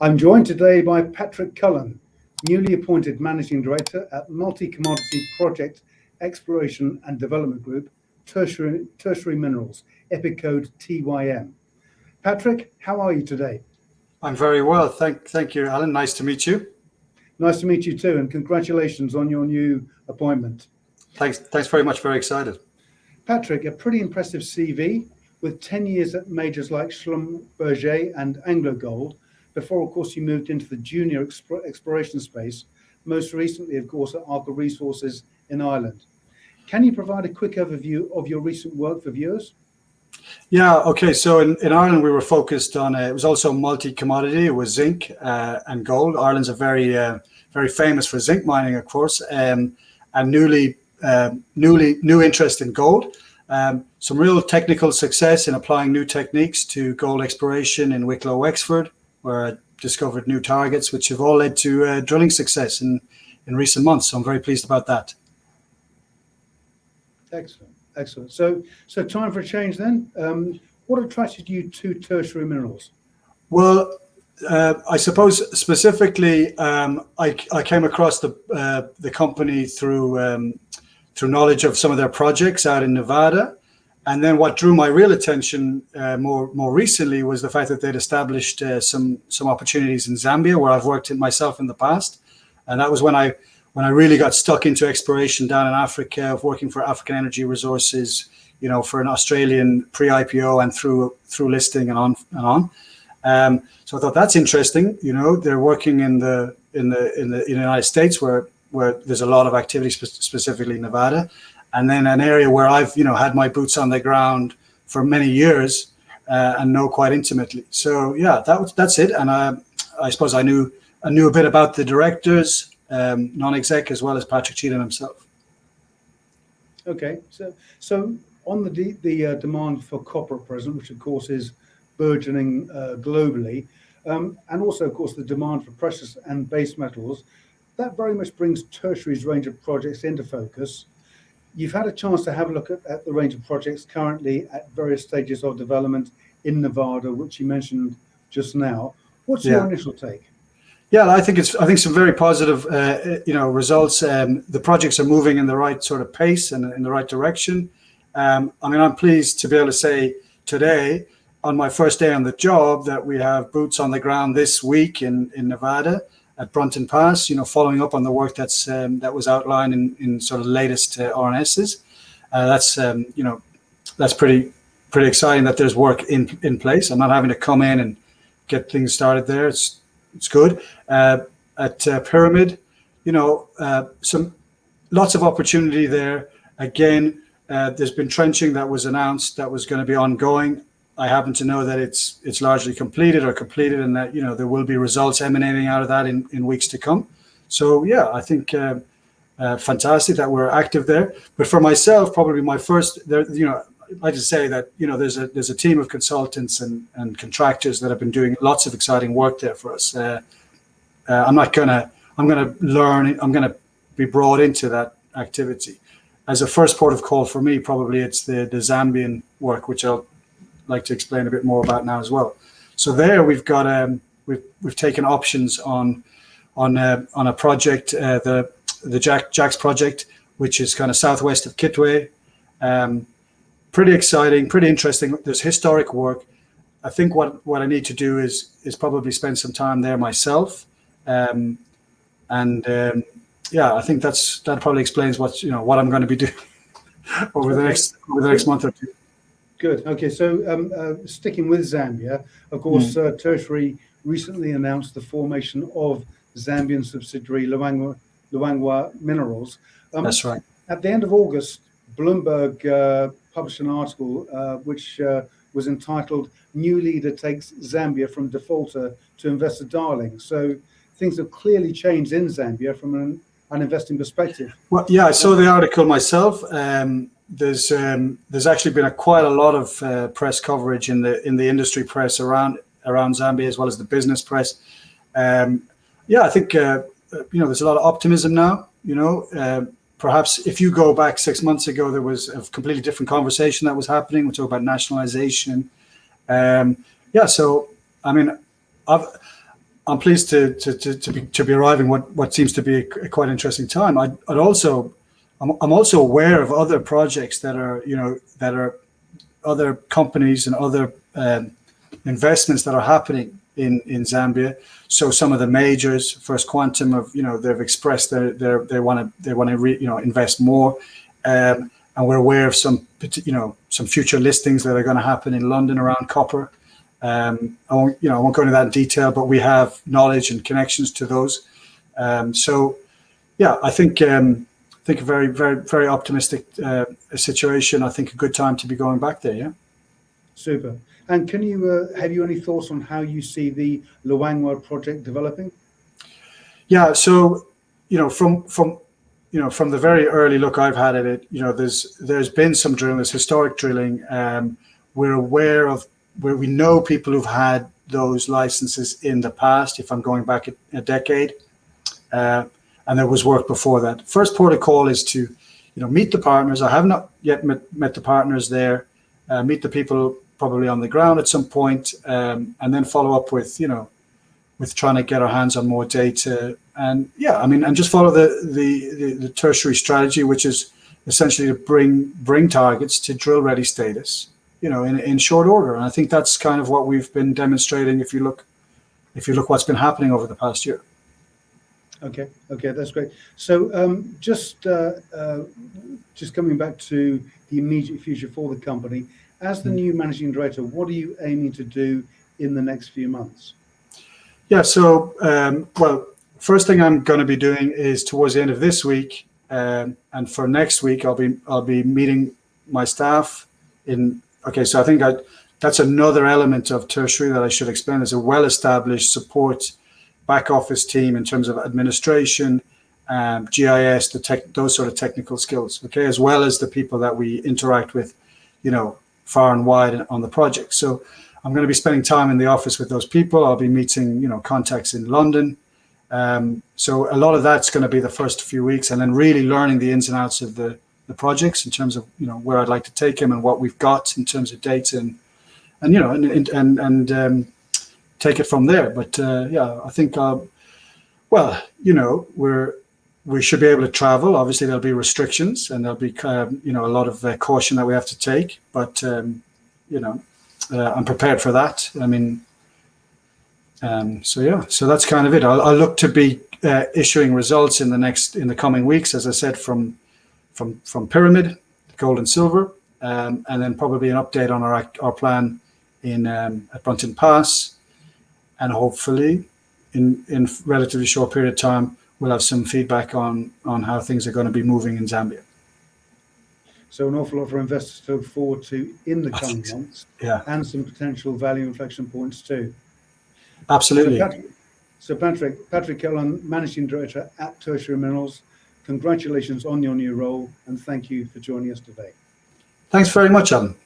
I'm joined today by Patrick Cullen, newly appointed Managing Director at Multi-Commodity Project Exploration and Development Group, Tertiary Minerals, EPIC code TYM. Patrick, how are you today? I'm very well. Thank you, Alan. Nice to meet you. Nice to meet you too, and congratulations on your new appointment. Thanks very much. Very excited. Patrick, a pretty impressive CV with 10 years at majors like Schlumberger and AngloGold, before, of course, you moved into the junior exploration space, most recently, of course, at Arca Resources in Ireland. Can you provide a quick overview of your recent work for viewers? Yeah, okay. So in Ireland, we were focused on, it was also multi-commodity. It was zinc and gold. Ireland's a very famous for zinc mining, of course, and new interest in gold. Some real technical success in applying new techniques to gold exploration in Wicklow, Wexford, where I discovered new targets, which have all led to drilling success in recent months. So I'm very pleased about that. Excellent. So time for a change then. What attracted you to Tertiary Minerals? Well, I suppose specifically, I came across the company through knowledge of some of their projects out in Nevada. And then what drew my real attention more recently was the fact that they'd established some opportunities in Zambia, where I've worked myself in the past. And that was when I really got stuck into exploration down in Africa, of working for African Energy Resources, for an Australian pre-IPO and through listing and on. So I thought that's interesting. They're working in the United States, where there's a lot of activity, specifically Nevada. And then an area where I've, had my boots on the ground for many years and know quite intimately. So yeah, that's it. And I suppose I knew a bit about the directors, non-exec, as well as Patrick Cheatham himself. Okay, so on the demand for copper at present, which of course is burgeoning globally, and also of course the demand for precious and base metals, that very much brings Tertiary's range of projects into focus. You've had a chance to have a look at the range of projects currently at various stages of development in Nevada, which you mentioned just now. What's your initial take? Yeah, I think some very positive, results. The projects are moving in the right sort of pace and in the right direction. I'm pleased to be able to say today, on my first day on the job, that we have boots on the ground this week in Nevada at Brunton Pass, following up on the work that was outlined in sort of latest RNSs. That's pretty exciting that there's work in place. I'm not having to come in and get things started there. It's good. At Pyramid, some lots of opportunity there. Again, there's been trenching that was announced that was going to be ongoing. I happen to know that it's largely completed, and that there will be results emanating out of that in weeks to come. So yeah, I think fantastic that we're active there. But for myself, probably my first, I just say that there's a team of consultants and contractors that have been doing lots of exciting work there for us. I'm gonna learn. I'm gonna be brought into that activity. As a first port of call for me, probably it's the Zambian work, which I'll like to explain a bit more about now as well. So there we've got we've taken options on a project, the Jack's project, which is kind of southwest of Kitwe. Pretty exciting, pretty interesting. There's historic work. I think what I need to do is probably spend some time there myself, I think that probably explains what I'm going to be doing over the next month or two. Good. Okay, so sticking with Zambia, of course, Tertiary recently announced the formation of Zambian subsidiary Luangwa Minerals. That's right. At the end of August, Bloomberg published an article which was entitled "New Leader Takes Zambia from Defaulter to Investor Darling." So things have clearly changed in Zambia from an investing perspective. Well, yeah, I saw the article myself. There's actually been quite a lot of press coverage in the industry press around Zambia, as well as the business press. I think there's a lot of optimism now. Perhaps if you go back 6 months ago, there was a completely different conversation that was happening. We talk about nationalization. So I mean, I'm pleased to be arriving what seems to be a quite interesting time. I'm also aware of other projects that are other companies and other investments that are happening in Zambia. So some of the majors, First Quantum, they've expressed they want to invest more, and we're aware of some future listings that are going to happen in London around copper. I won't go into that in detail, but we have knowledge and connections to those. So yeah, I think a very, very, very optimistic situation. I think a good time to be going back there. Yeah. Super. And can you have you any thoughts on how you see the Luangwa project developing? Yeah. So from the very early look I've had at it, there's been some drilling, there's historic drilling. We're aware of where we know people who've had those licenses in the past. If I'm going back a decade, and there was work before that. First port of call is to meet the partners. I have not yet met the partners there. Meet the people probably on the ground at some point, and then follow up with trying to get our hands on more data, and just follow the tertiary strategy, which is essentially to bring targets to drill ready status, in short order. And I think that's kind of what we've been demonstrating. If you look what's been happening over the past year. Okay, that's great. So just coming back to the immediate future for the company, as the new managing director, what are you aiming to do in the next few months? Yeah, so first thing I'm going to be doing is towards the end of this week, and for next week I'll be meeting my staff in. Okay, so I think that's another element of tertiary that I should explain. There's a well-established support back office team in terms of administration, GIS, those sort of technical skills. Okay, as well as the people that we interact with, far and wide on the project. So I'm going to be spending time in the office with those people. I'll be meeting, contacts in London. So a lot of that's going to be the first few weeks, and then really learning the ins and outs of the projects in terms of where I'd like to take them and what we've got in terms of data and take it from there. But I think we should be able to travel. Obviously there'll be restrictions and there'll be a lot of caution that we have to take. But I'm prepared for that. I mean, so that's kind of it. I'll look to be issuing results in the coming weeks, as I said, from Pyramid, gold and silver, and then probably an update on our plan at Brunton Pass, and hopefully in relatively short period of time we'll have some feedback on how things are going to be moving in Zambia. So an awful lot for investors to look forward to in the coming months, and some potential value inflection points too. Absolutely. So Patrick Cullen, Managing Director at Tertiary Minerals, congratulations on your new role, and thank you for joining us today. Thanks very much, Alan.